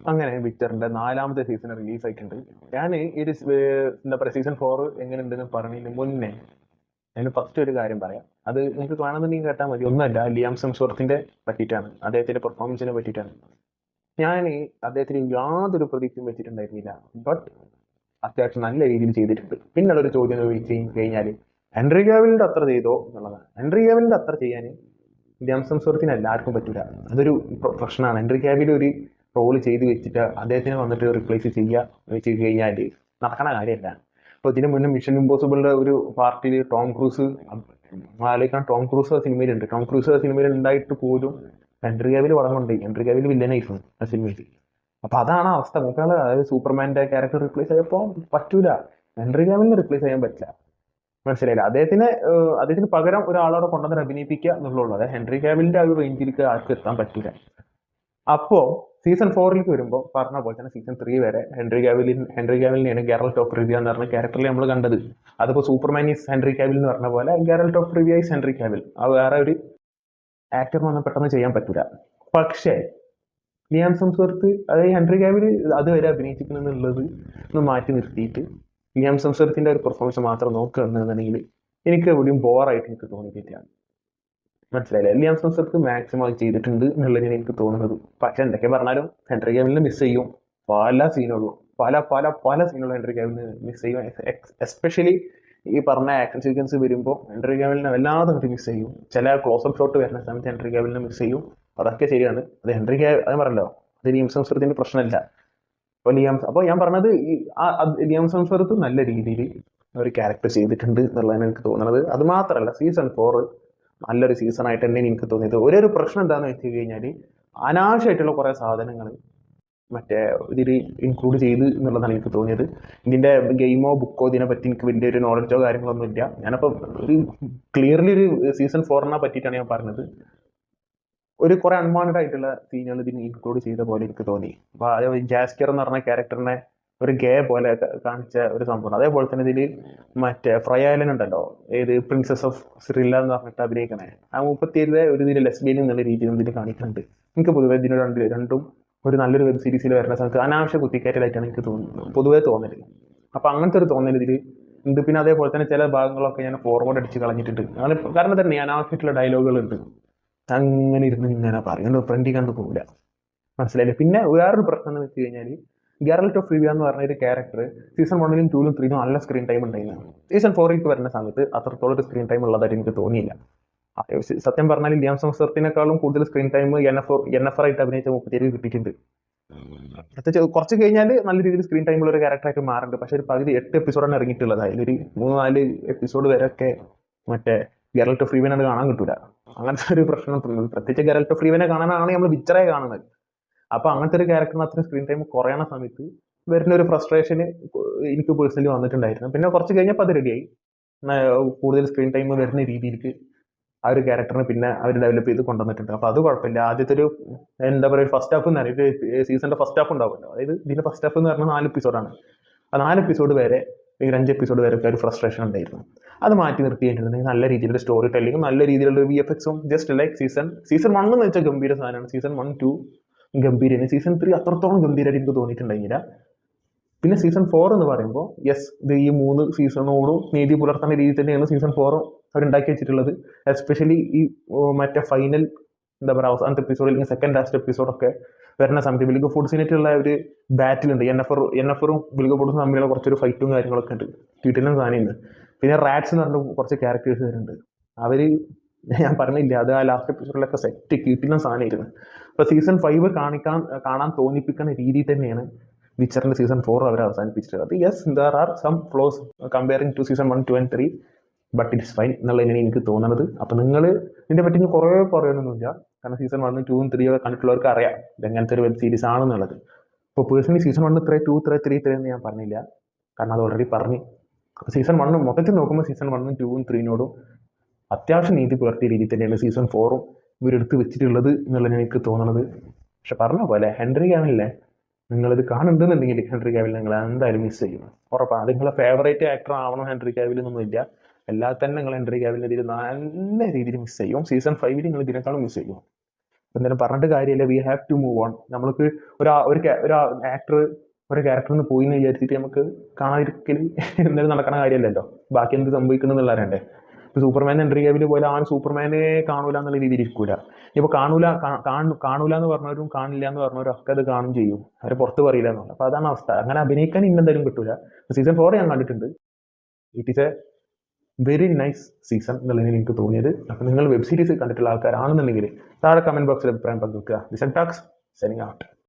അങ്ങനെ വിക്ടറിന്റെ 4ാമത്തെ season release ആയിട്ടുണ്ട്. ഞാൻ ഇത് എന്താ പറയുക സീസൺ 4 എങ്ങനെയുണ്ടെന്ന് പറഞ്ഞതിന് മുന്നേ ഞാൻ ഫസ്റ്റ് ഒരു കാര്യം പറയാം. അത് നിങ്ങൾക്ക് കാണുന്നുണ്ടെങ്കിൽ കേട്ടാൽ മതി. ഒന്നുമല്ല, ലിയാം ഹെംസ്വർത്തിന്റെ പറ്റിയിട്ടാണ്, അദ്ദേഹത്തിന്റെ പെർഫോമൻസിനെ പറ്റിയിട്ടാണ്. ഞാൻ അദ്ദേഹത്തിന് യാതൊരു പ്രതീക്ഷയും വെച്ചിട്ടുണ്ടായിരുന്നില്ല. ബട്ട് അത്യാവശ്യം നല്ല രീതിയിൽ ചെയ്തിട്ടുണ്ട്. പിന്നുള്ളൊരു ചോദ്യം ചോദിച്ചു കഴിഞ്ഞാൽ ഹെൻറി കാവിലിന്റെ അത്ര ചെയ്തോ എന്നുള്ളതാണ്. ഹെൻറി കാവിലിന്റെ അത്ര ചെയ്യാൻ ലിയാം ഹെംസ്വർത്തിന് എല്ലാവർക്കും പറ്റൂല. അതൊരു പ്രശ്നമാണ്. ഹെൻറി കാവിൽ ഒരു റോള് ചെയ്ത് വെച്ചിട്ട് അദ്ദേഹത്തിന് വന്നിട്ട് റിപ്ലേസ് വെച്ച് കഴിഞ്ഞാൽ നടക്കണ കാര്യമല്ല. അപ്പൊ ഇതിന് മുന്നേ മിഷൻ ഇമ്പോസിബിളിന്റെ ഒരു പാർട്ടിയിൽ ടോം ക്രൂസ് ആലോചിക്കണം. ടോം ക്രൂസ് ആ സിനിമയിലുണ്ട്. ടോം ക്രൂസ് ആ സിനിമയിൽ ഉണ്ടായിട്ട് പോലും ഹെൻറി കാവിൽ വളമുണ്ട്. ഹെൻറി കാവിൽ വില്ലനായിരുന്നു ആ സിനിമയിൽ. അപ്പൊ അതാണ് അവസ്ഥ. മൂപ്പയാള് അതായത് സൂപ്പർമാന്റെ ക്യാരക്ടർ റിപ്ലേസ് ചെയ്യപ്പോ പറ്റൂല. ഹെൻറി കാവിലിനെ റിപ്ലേസ് ചെയ്യാൻ പറ്റില്ല. മനസ്സിലായില്ല. അദ്ദേഹത്തിന് പകരം ഒരാളോടെ കൊണ്ടുവന്ന് അഭിനയിപ്പിക്കുക എന്നുള്ളൂ. അതായത് ഹെൻറി കാവിലിന്റെ ആ ഒരു റേഞ്ചിലേക്ക് ആർക്കും എത്താൻ പറ്റൂല. അപ്പോ സീസൺ 4ലേക്ക് വരുമ്പോൾ പറഞ്ഞ പോലെ തന്നെ സീസൺ 3 വരെ ഹെൻറി കാവിലിനെയാണ് ഗെറാൾട്ട് ഓഫ് റിവിയ എന്ന് പറഞ്ഞ ക്യാരക്ടറിൽ നമ്മൾ കണ്ടത്. അതിപ്പോ സൂപ്പർമാൻ ഈസ് ഹെൻറി കാവിൽ എന്ന് പറഞ്ഞ പോലെ ഗെറാൾട്ട് ഓഫ് റിവിയ ഈസ് ഹെൻറി കാവിൽ. അത് വേറെ ഒരു ആക്ടറിന് ഒന്നും പെട്ടെന്ന് ചെയ്യാൻ പറ്റൂല. പക്ഷേ ലിയാം ഹെംസ്വർത്ത് അതായത് ഹെൻറി കാവിൽ അതുവരെ അഭിനയിച്ചിരിക്കുന്നുള്ളത് ഒന്ന് മാറ്റി നിർത്തിയിട്ട് ലിയാം ഹെംസ്വർത്തിന്റെ ഒരു പെർഫോമൻസ് മാത്രം നോക്കുകയാണെന്നുണ്ടെങ്കിൽ എനിക്ക് എവിടെയും ബോറായിട്ട് എനിക്ക് തോന്നിയിട്ടില്ല. മനസ്സിലായില്ലേ? ലിയാം ഹെംസ്വർത്ത് മാക്സിമം അത് ചെയ്തിട്ടുണ്ട് എന്നുള്ളതിന് എനിക്ക് തോന്നുന്നത്. പക്ഷെ എന്തൊക്കെ പറഞ്ഞാലും ഹെൻറി കാവിലിനെ മിസ് ചെയ്യും. പല സീനുകളും പല സീനുകളും ഹെൻറി കാവിലിന് മിസ് ചെയ്യും. എസ്പെഷ്യലി ഈ പറഞ്ഞ ആക്ഷൻ സീക്വൻസ് വരുമ്പോൾ ഹെൻറി കാവിലിനെ വല്ലാതെ മിസ് ചെയ്യും. ചില ക്ലോസപ്പ് ഷോട്ട് വരുന്ന സമയത്ത് ഹെൻറി കാവിലിനെ മിസ് ചെയ്യും. അതൊക്കെ ശരിയാണ്. അത് അത് പറഞ്ഞല്ലോ, അത് ലിയാം ഹെംസ്വർത്തിന്റെ പ്രശ്നമല്ല. അപ്പോൾ ഞാൻ പറഞ്ഞത് ലിയാം ഹെംസ്വർത്ത് നല്ല രീതിയിൽ ഒരു ക്യാരക്ടർ ചെയ്തിട്ടുണ്ട് എന്നുള്ളതാണ് എനിക്ക് തോന്നുന്നത്. അത് മാത്രമല്ല സീസൺ 4 നല്ലൊരു സീസൺ ആയിട്ട് തന്നെ എനിക്ക് തോന്നിയത്. ഒരു പ്രശ്നം എന്താണെന്ന് വെച്ച് കഴിഞ്ഞാൽ അനാവശ്യമായിട്ടുള്ള കുറേ സാധനങ്ങൾ മറ്റേ ഇതിൽ ഇൻക്ലൂഡ് ചെയ്ത് എന്നുള്ളതാണ് എനിക്ക് തോന്നിയത്. ഇതിന്റെ ഗെയിമോ ബുക്കോ ഇതിനെ പറ്റി എനിക്ക് വലിയൊരു നോളജോ കാര്യങ്ങളൊന്നും ഇല്ല. ഞാനപ്പോൾ ഒരു ക്ലിയർലി ഒരു സീസൺ 4നെ പറ്റിയിട്ടാണ് ഞാൻ പറഞ്ഞത്. ഒരു കുറെ അൺവാണ്ടഡ് ആയിട്ടുള്ള സീനുകൾ ഇതിന് ഇൻക്ലൂഡ് ചെയ്ത പോലെ എനിക്ക് തോന്നി. അപ്പൊ ജാസ്കർ എന്ന് പറഞ്ഞ ക്യാരക്ടറിനെ ഒരു ഗേ പോലെ കാണിച്ച ഒരു സംഭവം. അതേപോലെ തന്നെ ഇതിൽ മറ്റേ ഫ്രയാലൻ ഉണ്ടല്ലോ, ഏത് പ്രിൻസസ് ഓഫ് സിറില്ല എന്ന് പറഞ്ഞിട്ട് അഭിനയിക്കണേ, ആ 37 ഒരു ഇതിൽ ലെസ്ബിയൻ എന്നുള്ള രീതിയിൽ ഇതിൽ കാണിക്കുന്നുണ്ട്. എനിക്ക് പൊതുവെ ഇതിന് രണ്ടും ഒരു നല്ലൊരു വെബ് സീരീസിൽ വരുന്ന സമയത്ത് അനാവശ്യ കുത്തിക്കയറ്റലായിട്ടാണ് എനിക്ക് പൊതുവെ തോന്നല്. അപ്പൊ അങ്ങനത്തെ ഒരു തോന്നൽ ഇതിൽ ഉണ്ട്. പിന്നെ അതേപോലെ തന്നെ ചില ഭാഗങ്ങളൊക്കെ ഞാൻ ഫോർവേഡ് അടിച്ച് കളഞ്ഞിട്ടുണ്ട്. കാരണം തന്നെ അനാവശ്യമായിട്ടുള്ള ഡയലോഗുകൾ ഉണ്ട്. അങ്ങനെ ഇരുന്ന് ഇങ്ങനെ പറയുന്നുണ്ട്, ഫ്രണ്ടിൽ കണ്ടു പോകില്ല. മനസ്സിലായില്ലേ? പിന്നെ വേറൊരു പ്രശ്നം എന്ന് വെച്ച് കഴിഞ്ഞാൽ ഗെറാൾട്ട് ഓഫ് റിവിയ എന്ന് പറഞ്ഞ ഒരു ക്യാരക്ടർ സീസൺ 1ലും 2ലും 3ലും നല്ല സ്ക്രീൻ ടൈം ഉണ്ടായിരുന്നു. സീസൺ 4ലേക്ക് വരുന്ന സമയത്ത് അത്രത്തോളം ഒരു സ്ക്രീൻ ടൈം ഉള്ളതായിട്ട് എനിക്ക് തോന്നിയില്ല. സത്യം പറഞ്ഞാൽ ലിയാം ഹെംസ്വർത്തിനേക്കാളും കൂടുതൽ സ്ക്രീൻ ടൈം എൻഎഫർ ആയിട്ട് അഭിനയിച്ച 37 കിട്ടിയിട്ടുണ്ട്. പ്രത്യേകിച്ച് കുറച്ച് കഴിഞ്ഞാൽ നല്ല രീതിയിൽ സ്ക്രീൻ ടൈമുള്ള ഒരു ക്യാരക്ടറായിട്ട് മാറുന്നുണ്ട്. പക്ഷെ ഒരു പകുതി 8 എപ്പിസോഡാണ് ഇറങ്ങിയിട്ടുള്ളത്. അതിലൊരു 3-4 എപ്പിസോഡ് വരെയൊക്കെ മറ്റേ ഗെറാൾട്ട് ഓഫ് റിവിയനെ കാണാൻ കിട്ടൂല. അങ്ങനത്തെ ഒരു പ്രശ്നം. പ്രത്യേകിച്ച് ഗെറാൾട്ട് ഓഫ് റിവിയനെ കാണാനാണ് നമ്മൾ വിച്ചറെ കാണുന്നത്. അപ്പൊ അങ്ങനത്തെ ഒരു ക്യാരക്ടറിന് അത്രയും സ്ക്രീൻ ടൈം കുറയണ സമയത്ത് വരുന്ന ഒരു ഫ്രസ്ട്രേഷന് എനിക്ക് പേഴ്സണലി വന്നിട്ടുണ്ടായിരുന്നു. പിന്നെ കുറച്ച് കഴിഞ്ഞപ്പോൾ അത് റെഡിയായി. കൂടുതൽ സ്ക്രീൻ ടൈം വരുന്ന രീതിയിലേക്ക് ആ ഒരു ക്യാരക്ടറിന് പിന്നെ അവർ ഡെവലപ്പ് ചെയ്ത് കൊണ്ടുവന്നിട്ടുണ്ട്. അപ്പൊ അത് കുഴപ്പമില്ല. ആദ്യത്തെ ഒരു എന്താ പറയുക ഫസ്റ്റ് ഹാഫ് എന്ന് പറയുന്നത് സീസണിന്റെ ഫസ്റ്റ് ഹാഫ് ഉണ്ടാവുമല്ലോ, അതായത് ഇതിന്റെ ഫസ്റ്റ് ഹാഫ് എന്ന് പറഞ്ഞാൽ 4 എപ്പിസോഡാണ്. ആ 4 എപ്പിസോഡ് വരെ 5 എപ്പിസോഡ് വരെ ഒരു ഫ്രസ്ട്രേഷൻ ഉണ്ടായിരുന്നു. അത് മാറ്റി നിർത്തിയിട്ടുണ്ടെങ്കിൽ നല്ല രീതിയിലുള്ള സ്റ്റോറി ടെല്ലിങ്ങും നല്ല രീതിയിലുള്ള VFXും ജസ്റ്റ് ലൈക്ക് സീസൺ 1 എന്ന് വെച്ചാൽ ഗംഭീര സാധനമാണ്. സീസൺ 1, 2 ഗംഭീരന്. സീസൺ 3 അത്രത്തോളം ഗംഭീരമായിട്ട് എനിക്ക് തോന്നിയിട്ടുണ്ടായിരുന്നില്ല. പിന്നെ സീസൺ 4 എന്ന് പറയുമ്പോൾ യെസ്, ഇത് ഈ 3 സീസണോടും നീതി പുലർത്തുന്ന രീതിയിൽ തന്നെയാണ് സീസൺ 4 അവരുണ്ടാക്കി വെച്ചിട്ടുള്ളത്. എസ്പെഷ്യലി ഈ മറ്റേ ഫൈനൽ എന്താ പറയുക അവസാനത്തെ എപ്പിസോഡ് അല്ലെങ്കിൽ സെക്കൻഡ് ലാസ്റ്റ് എപ്പിസോഡൊക്കെ വരുന്ന സമയത്ത് വിൽഗോ ഫുഡ്സിനായിട്ടുള്ള ഒരു ബാറ്റിലുണ്ട്. എൻഎഫറും വിൽഗോ ഫുഡ്സും തമ്മിലുള്ള കുറച്ചൊരു ഫൈറ്റും കാര്യങ്ങളൊക്കെ ഉണ്ട്. കിട്ടിലും സാധനമുണ്ട്. പിന്നെ റാറ്റ്സ് എന്ന് പറഞ്ഞ കുറച്ച് ക്യാരക്ടേഴ്സ് വരുന്നുണ്ട്. അവര് ഞാൻ പറഞ്ഞില്ല, അത് ആ ലാസ്റ്റ് എപ്പിസോഡിലൊക്കെ സെറ്റ് കിട്ടിലും സാധനമായിരുന്നു. അപ്പൊ സീസൺ 5 കാണാൻ തോന്നിപ്പിക്കുന്ന രീതി തന്നെയാണ് വിച്ചറിന്റെ സീസൺ 4 അവർ അവസാനിപ്പിച്ചിട്ടുള്ളത്. Yes, there are some flaws comparing to season 1, 2 and 3, but it's fine എന്നുള്ളതിനാണ് എനിക്ക് തോന്നുന്നത്. അപ്പൊ നിങ്ങൾ ഇതിനെ പറ്റി കുറേ പറയാനൊന്നുമില്ല. കാരണം സീസൺ 1, 2, 3 ഒക്കെ കണ്ടിട്ടുള്ളവർക്ക് അറിയാം ഇതെങ്ങനത്തെ ഒരു വെബ് സീരീസ് ആണെന്നുള്ളത്. ഇപ്പോൾ പേഴ്സണലി സീസൺ 1 ഇത്ര 2 ഇത്ര 3 ഇത്ര എന്ന് ഞാൻ പറഞ്ഞില്ല, കാരണം അത് ഓൾറെഡി പറഞ്ഞു. അപ്പോൾ സീസൺ 1 മൊത്തത്തിൽ നോക്കുമ്പോൾ സീസൺ 1, 2, 3നോടും അത്യാവശ്യം നീതി പുലർത്തിയ രീതിയിൽ തന്നെയാണ് സീസൺ 4ഉം ഇവരെടുത്ത് വെച്ചിട്ടുള്ളത് എന്നുള്ളതാണ് എനിക്ക് തോന്നുന്നത്. പക്ഷെ പറഞ്ഞ പോലെ ഹെൻറി കാവിലിനെ നിങ്ങളിത് കാണുന്നുണ്ടെന്നുണ്ടെങ്കിൽ ഹെൻറി കാവിൽ നിങ്ങൾ എന്തായാലും മിസ് ചെയ്യും, ഉറപ്പാണ്. അത് നിങ്ങളെ ഫേവറേറ്റ് ആക്ടർ ആവണം ഹെൻറി കാവിൽ എന്നൊന്നും ഇല്ല. എല്ലാ തന്നെ നിങ്ങൾ ഹെൻറി കാവിലിനെ ഇതിൽ നല്ല രീതിയിൽ മിസ് ചെയ്യും. സീസൺ 5 നിങ്ങൾ ഇതിനേക്കാളും മിസ് ചെയ്യും. എന്തായാലും പറഞ്ഞിട്ട് കാര്യമില്ല, we have to move on. നമ്മൾക്ക് ഒരു ആക്ടർ ഒരു ക്യാരക്ടറിന് പോയി എന്ന് വിചാരിച്ചിട്ട് നമുക്ക് കാണാതിരിക്കൽ എന്തായാലും നടക്കണ കാര്യമല്ലല്ലോ. ബാക്കി എന്ത് സംഭവിക്കണം എന്നുള്ള അറിയണ്ടേ. ഇപ്പൊ സൂപ്പർമാൻ എൻട്രി കേബിൽ പോലെ അവൻ സൂപ്പർമാനെ കാണൂല എന്നുള്ള രീതിയിൽ ഇരിക്കൂല. ഇപ്പൊ കാണൂല എന്ന് പറഞ്ഞവരും കാണില്ല എന്ന് പറഞ്ഞവരും ഒക്കെ അത് കാണും ചെയ്യും, അവരെ പുറത്ത് പറയില്ല എന്നുള്ളത്. അപ്പൊ അതാണ് അവസ്ഥ. അങ്ങനെ അഭിനയിക്കാൻ ഇന്നെന്തായാലും കിട്ടൂല. സീസൺ 4 ഞാൻ കണ്ടിട്ടുണ്ട്. It is A very nice season എന്നുള്ളതിന് എനിക്ക് തോന്നിയത്. അപ്പൊ നിങ്ങൾ വെബ് സീരീസ് കണ്ടിട്ടുള്ള ആൾക്കാരാണെന്നുണ്ടെങ്കിൽ താഴെ കമന്റ് ബോക്സിൽ അഭിപ്രായം പങ്കുവെക്കുക. Listen tax signing out.